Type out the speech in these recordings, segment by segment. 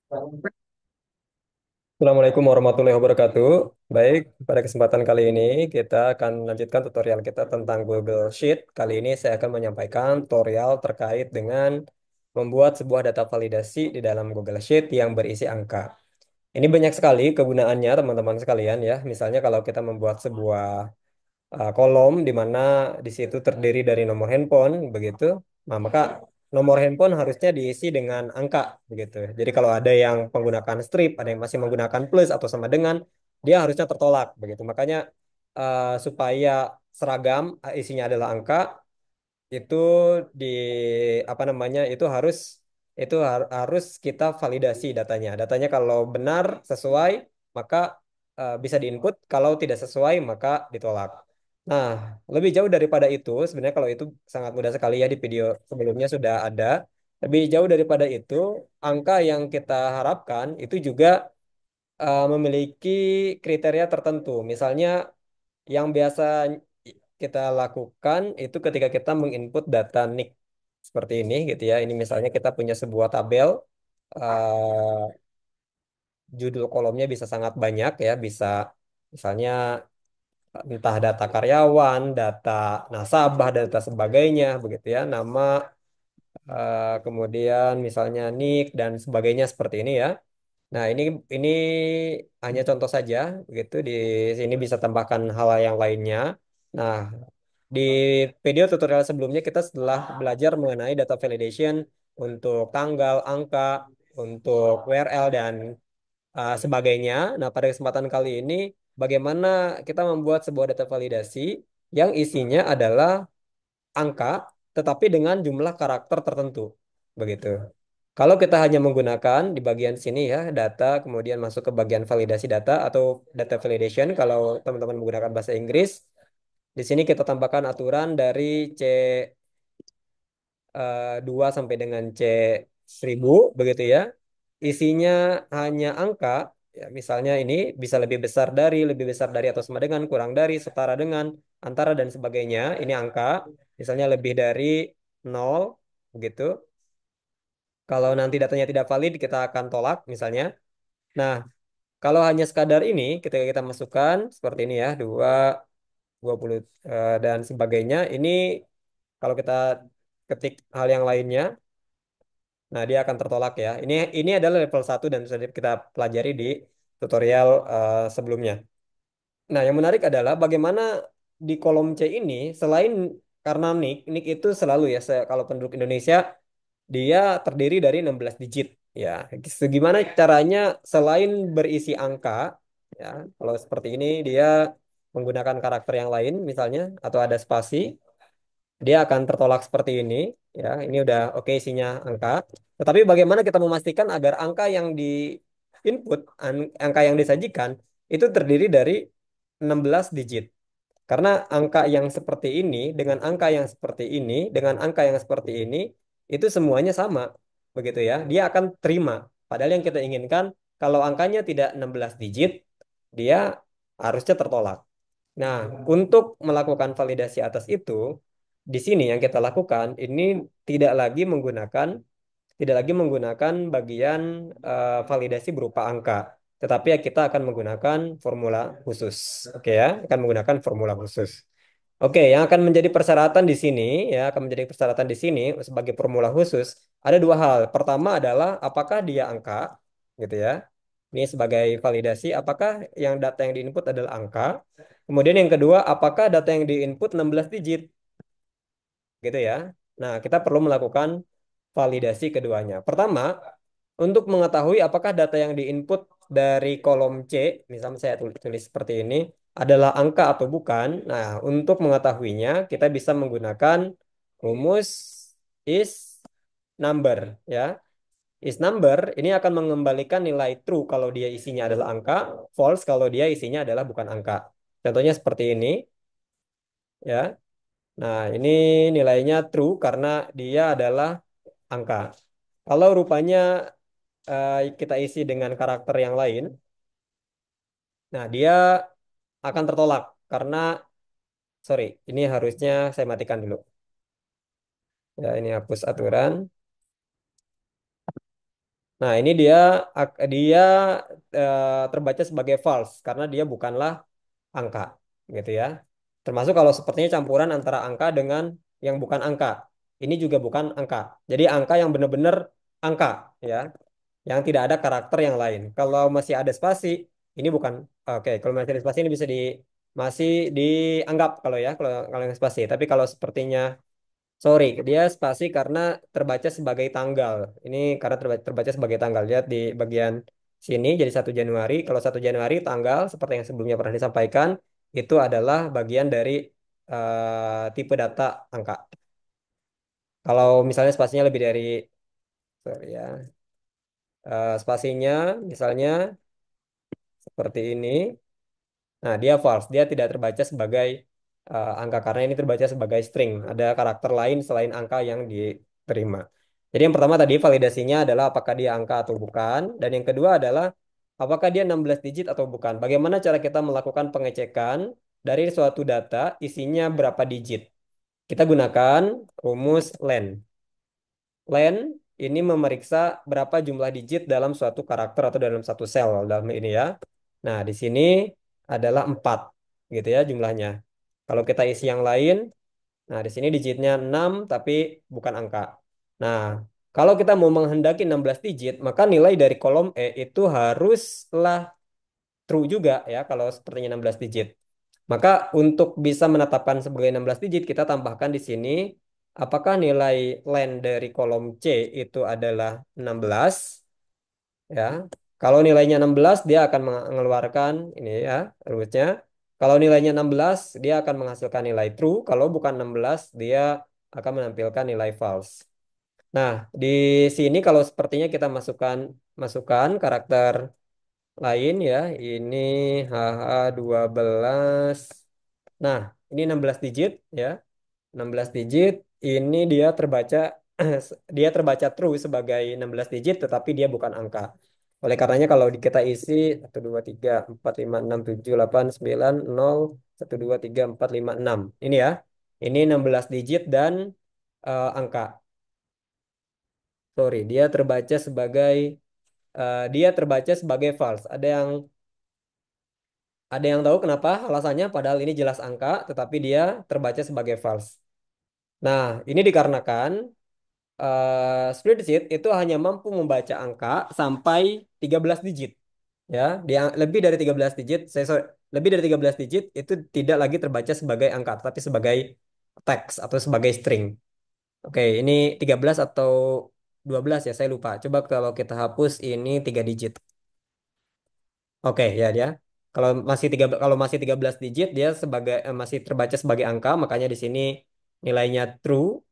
Assalamualaikum warahmatullahi wabarakatuh. Baik, pada kesempatan kali ini kita akan melanjutkan tutorial kita tentang Google Sheet. Kali ini saya akan menyampaikan tutorial terkait dengan membuat sebuah data validasi di dalam Google Sheet yang berisi angka. Ini banyak sekali kegunaannya teman-teman sekalian ya. Misalnya kalau kita membuat sebuah kolom di mana di situ terdiri dari nomor handphone begitu. Nah, maka nomor handphone harusnya diisi dengan angka begitu. Jadi kalau ada yang menggunakan strip, ada yang masih menggunakan plus atau sama dengan, dia harusnya tertolak begitu. Makanya supaya seragam isinya adalah angka, itu di apa namanya harus kita validasi datanya. Datanya kalau benar sesuai maka bisa diinput, kalau tidak sesuai maka ditolak. Nah, lebih jauh daripada itu, sebenarnya kalau itu sangat mudah sekali ya, di video sebelumnya sudah ada. Lebih jauh daripada itu, angka yang kita harapkan itu juga memiliki kriteria tertentu. Misalnya yang biasa kita lakukan itu ketika kita menginput data NIK seperti ini gitu ya. Ini misalnya kita punya sebuah tabel, judul kolomnya bisa sangat banyak ya, bisa misalnya entah data karyawan, data nasabah, data sebagainya begitu ya, nama, kemudian misalnya NIK dan sebagainya seperti ini ya. Nah, ini hanya contoh saja begitu. Di sini bisa tambahkan hal yang lainnya. Nah, di video tutorial sebelumnya kita setelah belajar mengenai data validation untuk tanggal, angka, untuk URL dan sebagainya. Nah, pada kesempatan kali ini bagaimana kita membuat sebuah data validasi yang isinya adalah angka tetapi dengan jumlah karakter tertentu. Begitu. Kalau kita hanya menggunakan di bagian sini ya, data, kemudian masuk ke bagian validasi data atau data validation kalau teman-teman menggunakan bahasa Inggris. Di sini kita tambahkan aturan dari C2 sampai dengan C1000 begitu ya. Isinya hanya angka, ya, misalnya ini bisa lebih besar dari atau sama dengan, kurang dari, setara dengan, antara dan sebagainya. Ini angka, misalnya lebih dari 0 begitu. Kalau nanti datanya tidak valid, kita akan tolak misalnya. Nah, kalau hanya sekadar ini, ketika kita masukkan seperti ini ya, 2, 20 dan sebagainya. Ini kalau kita ketik hal yang lainnya, nah dia akan tertolak ya. Ini adalah level 1 dan sudah kita pelajari di tutorial sebelumnya. Nah, yang menarik adalah bagaimana di kolom C ini, selain karena nick itu selalu ya, kalau penduduk Indonesia dia terdiri dari 16 digit. Ya, segimana caranya selain berisi angka, ya, kalau seperti ini dia menggunakan karakter yang lain misalnya atau ada spasi, dia akan tertolak seperti ini. Ya, ini udah oke isinya angka. Tetapi bagaimana kita memastikan agar angka yang di input, angka yang disajikan itu terdiri dari 16 digit. Karena angka yang seperti ini dengan angka yang seperti ini dengan angka yang seperti ini itu semuanya sama. Begitu ya. Dia akan terima. Padahal yang kita inginkan kalau angkanya tidak 16 digit, dia harusnya tertolak. Nah, untuk melakukan validasi atas itu, di sini yang kita lakukan ini tidak lagi menggunakan tidak lagi menggunakan bagian validasi berupa angka, tetapi ya kita akan menggunakan formula khusus. Oke ya, akan menggunakan formula khusus. Oke, yang akan menjadi persyaratan di sini ya, akan menjadi persyaratan di sini sebagai formula khusus ada dua hal. Pertama adalah apakah dia angka, gitu ya. Ini sebagai validasi, apakah yang data yang diinput adalah angka. Kemudian yang kedua, apakah data yang diinput 16 digit, gitu ya. Nah, kita perlu melakukan validasi keduanya. Pertama, untuk mengetahui apakah data yang diinput dari kolom C, misalnya saya tulis seperti ini, adalah angka atau bukan. Nah, untuk mengetahuinya, kita bisa menggunakan rumus is number, ya. Is number ini akan mengembalikan nilai true kalau dia isinya adalah angka, false kalau dia isinya adalah bukan angka. Contohnya seperti ini, ya. Nah, ini nilainya true karena dia adalah angka. Kalau rupanya kita isi dengan karakter yang lain, nah dia akan tertolak karena, sorry, ini harusnya saya matikan dulu. Ya, ini hapus aturan. Nah, ini dia terbaca sebagai false karena dia bukanlah angka, gitu ya. Termasuk kalau sepertinya campuran antara angka dengan yang bukan angka. Ini juga bukan angka. Jadi angka yang benar-benar angka, ya, yang tidak ada karakter yang lain. Kalau masih ada spasi, ini bukan. Oke, kalau masih ada spasi ini masih dianggap kalau ya, kalau yang spasi. Tapi kalau sepertinya sorry, dia spasi karena terbaca sebagai tanggal. Ini karena terbaca sebagai tanggal. Lihat di bagian sini jadi 1 Januari. Kalau 1 Januari tanggal seperti yang sebelumnya pernah disampaikan itu adalah bagian dari tipe data angka. Kalau misalnya spasinya lebih dari sorry ya, spasinya misalnya seperti ini. Nah, dia false. Dia tidak terbaca sebagai angka karena ini terbaca sebagai string. Ada karakter lain selain angka yang diterima. Jadi yang pertama tadi validasinya adalah apakah dia angka atau bukan. Dan yang kedua adalah apakah dia 16 digit atau bukan. Bagaimana cara kita melakukan pengecekan dari suatu data isinya berapa digit. Kita gunakan rumus len. Len ini memeriksa berapa jumlah digit dalam suatu karakter atau dalam satu sel dalam ini ya. Nah, di sini adalah 4 gitu ya jumlahnya. Kalau kita isi yang lain, nah di sini digitnya 6 tapi bukan angka. Nah, kalau kita mau menghendaki 16 digit, maka nilai dari kolom E itu haruslah true juga ya kalau sepertinya 16 digit. Maka untuk bisa menetapkan sebagai 16 digit, kita tambahkan di sini apakah nilai len dari kolom C itu adalah 16 ya. Kalau nilainya 16 dia akan mengeluarkan ini ya rumusnya. Kalau nilainya 16 dia akan menghasilkan nilai true. Kalau bukan 16 dia akan menampilkan nilai false. Nah, di sini kalau sepertinya kita masukkan masukkan karakter lain ya. Ini HH12. Nah, ini 16 digit ya. 16 digit ini dia terbaca true sebagai 16 digit tetapi dia bukan angka. Oleh karenanya kalau kita isi 1 2 3 4 5 6 7 8 9 0 1 2 3 4 5 6. Ini ya. Ini 16 digit dan angka. Sorry, dia terbaca sebagai false. Ada yang tahu kenapa alasannya padahal ini jelas angka tetapi dia terbaca sebagai false. Nah, ini dikarenakan spreadsheet itu hanya mampu membaca angka sampai 13 digit. Ya, dia lebih dari 13 digit, lebih dari 13 digit itu tidak lagi terbaca sebagai angka, tapi sebagai teks atau sebagai string. Oke, ini 13 atau 12 ya, saya lupa. Coba kalau kita hapus ini 3 digit. Oke, ya dia. Kalau masih 13 digit dia masih terbaca sebagai angka, makanya di sini nilainya true.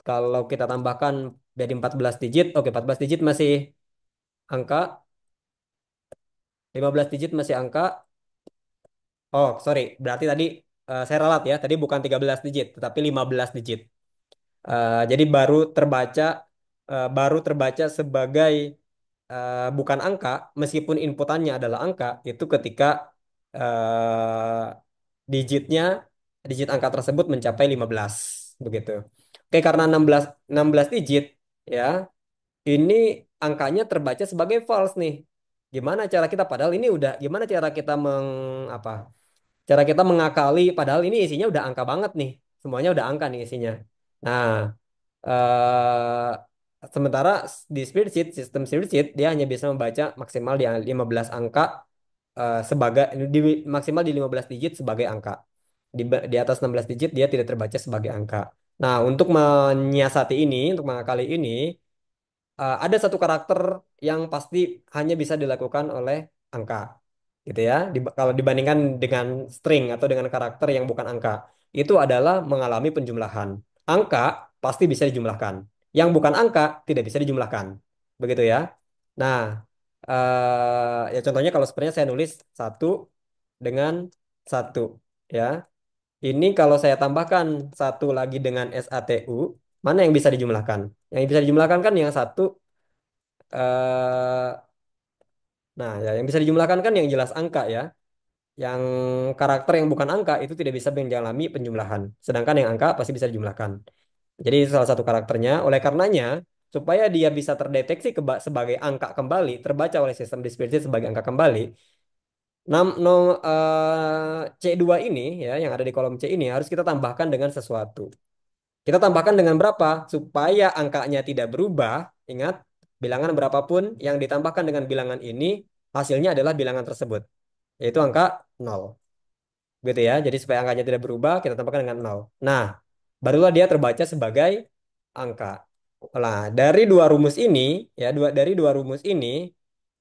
Kalau kita tambahkan jadi 14 digit, oke 14 digit masih angka, 15 digit masih angka. Oh, sorry, berarti tadi saya ralat ya, tadi bukan 13 digit, tetapi 15 digit. Jadi baru terbaca sebagai bukan angka, meskipun inputannya adalah angka, itu ketika eh, digitnya, digit angka tersebut mencapai 15, begitu. Oke, karena 16 digit, ya, ini angkanya terbaca sebagai false nih. Gimana cara kita padahal ini udah gimana cara kita apa? Cara kita mengakali padahal ini isinya udah angka banget nih. Semuanya udah angka nih isinya. Nah, sementara di spreadsheet, sistem spreadsheet dia hanya bisa membaca maksimal di 15 angka sebagai maksimal di 15 digit sebagai angka. Di atas 16 digit dia tidak terbaca sebagai angka. Nah, untuk menyiasati ini, untuk mengakali ini, ada satu karakter yang pasti hanya bisa dilakukan oleh angka, gitu ya. Kalau dibandingkan dengan string atau dengan karakter yang bukan angka, itu adalah mengalami penjumlahan. Angka pasti bisa dijumlahkan, yang bukan angka tidak bisa dijumlahkan, begitu ya. Nah, ya contohnya kalau sebenarnya saya nulis satu dengan satu, ya. Ini kalau saya tambahkan satu lagi dengan SATU, mana yang bisa dijumlahkan? Yang bisa dijumlahkan kan yang satu. eh nah, ya yang bisa dijumlahkan kan yang jelas angka ya. Yang karakter yang bukan angka itu tidak bisa menjalani penjumlahan. Sedangkan yang angka pasti bisa dijumlahkan. Jadi itu salah satu karakternya. Oleh karenanya, supaya dia bisa terdeteksi sebagai angka kembali, terbaca oleh sistem di spreadsheet sebagai angka kembali. No, C2 ini ya yang ada di kolom C ini harus kita tambahkan dengan sesuatu. Kita tambahkan dengan berapa? Supaya angkanya tidak berubah. Ingat, bilangan berapapun yang ditambahkan dengan bilangan ini, hasilnya adalah bilangan tersebut, yaitu angka 0. Gitu ya. Jadi supaya angkanya tidak berubah, kita tambahkan dengan 0. Nah, barulah dia terbaca sebagai angka. Nah, dari dua rumus ini, ya, dari dua rumus ini,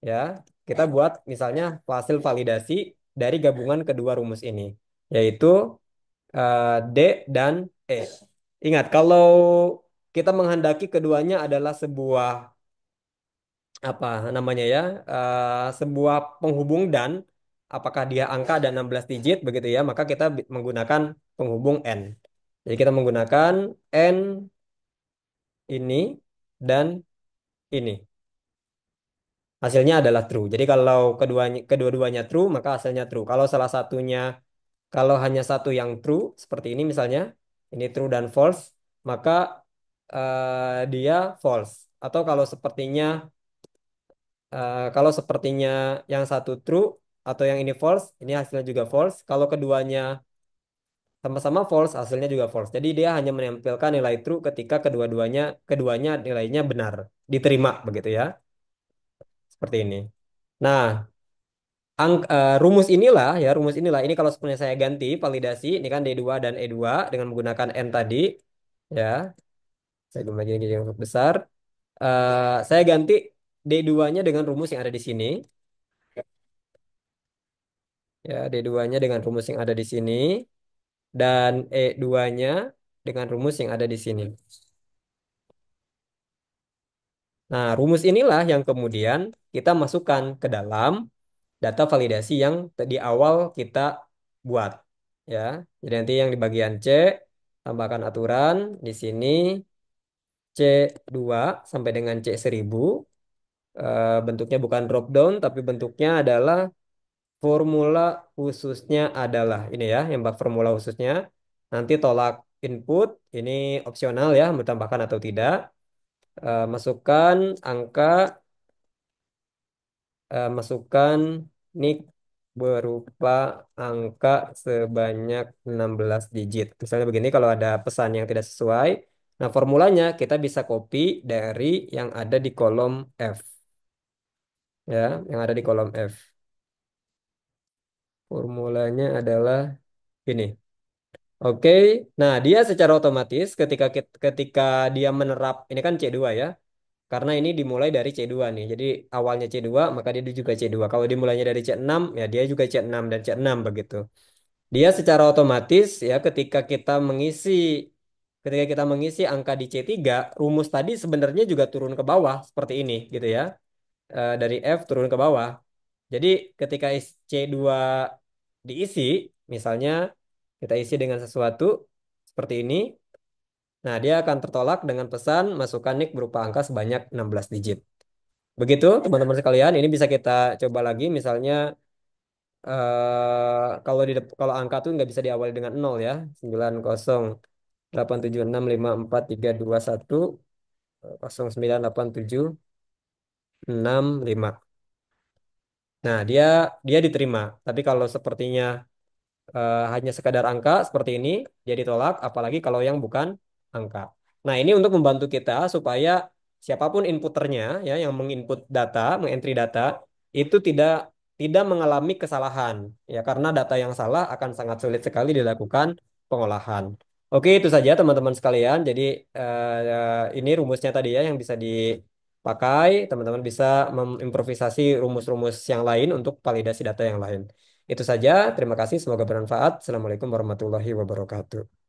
ya, kita buat misalnya hasil validasi dari gabungan kedua rumus ini, yaitu D dan E. Ingat, kalau kita menghendaki keduanya adalah sebuah apa namanya ya, sebuah penghubung dan apakah dia angka dan 16 digit begitu ya, maka kita menggunakan penghubung N. Jadi kita menggunakan N ini dan ini. Hasilnya adalah true. Jadi kalau kedua-duanya true, maka hasilnya true. Kalau salah satunya, kalau hanya satu yang true, seperti ini misalnya, ini true dan false, maka dia false. Atau kalau sepertinya yang satu true atau yang ini false, ini hasilnya juga false. Kalau keduanya sama-sama false, hasilnya juga false. Jadi dia hanya menampilkan nilai true ketika keduanya nilainya benar, diterima begitu ya, seperti ini. Nah, rumus inilah, ini kalau sebenarnya saya ganti validasi, ini kan D2 dan E2 dengan menggunakan N tadi, ya, saya lagi yang besar. Saya ganti D2-nya dengan rumus yang ada di sini, ya, D2-nya dengan rumus yang ada di sini, dan E2-nya dengan rumus yang ada di sini. Nah, rumus inilah yang kemudian kita masukkan ke dalam data validasi yang di awal kita buat, ya. Jadi nanti yang di bagian C tambahkan aturan di sini C2 sampai dengan C1000. Bentuknya bukan drop down tapi bentuknya adalah formula khususnya adalah ini ya, yang bak formula khususnya. Nanti tolak input ini opsional ya, mau tambahkan atau tidak. Masukkan angka, masukkan NIK berupa angka sebanyak 16 digit. Misalnya begini, kalau ada pesan yang tidak sesuai, nah formulanya kita bisa copy dari yang ada di kolom F, ya, yang ada di kolom F. Formulanya adalah ini. Oke, nah dia secara otomatis ketika dia menerap, ini kan C2 ya, karena ini dimulai dari C2 nih. Jadi awalnya C2, maka dia juga C2. Kalau dimulainya dari C6, ya dia juga C6 dan C6 begitu. Dia secara otomatis ya ketika kita mengisi angka di C3, rumus tadi sebenarnya juga turun ke bawah seperti ini gitu ya. Dari F turun ke bawah. Jadi ketika C2 diisi, misalnya kita isi dengan sesuatu seperti ini, nah dia akan tertolak dengan pesan masukkan NIK berupa angka sebanyak 16 digit. Begitu teman-teman sekalian, ini bisa kita coba lagi misalnya kalau angka tuh nggak bisa diawali dengan 0 ya. 9087654321 098765. Nah, dia diterima. Tapi kalau sepertinya hanya sekadar angka seperti ini, dia ditolak, apalagi kalau yang bukan angka. Nah, ini untuk membantu kita supaya siapapun inputernya, ya, yang menginput data, mengentry data, itu tidak tidak mengalami kesalahan, ya, karena data yang salah akan sangat sulit sekali dilakukan pengolahan. Oke, itu saja teman-teman sekalian. Jadi ini rumusnya tadi ya yang bisa dipakai. Teman-teman bisa mengimprovisasi rumus-rumus yang lain untuk validasi data yang lain. Itu saja, terima kasih, semoga bermanfaat. Assalamualaikum warahmatullahi wabarakatuh.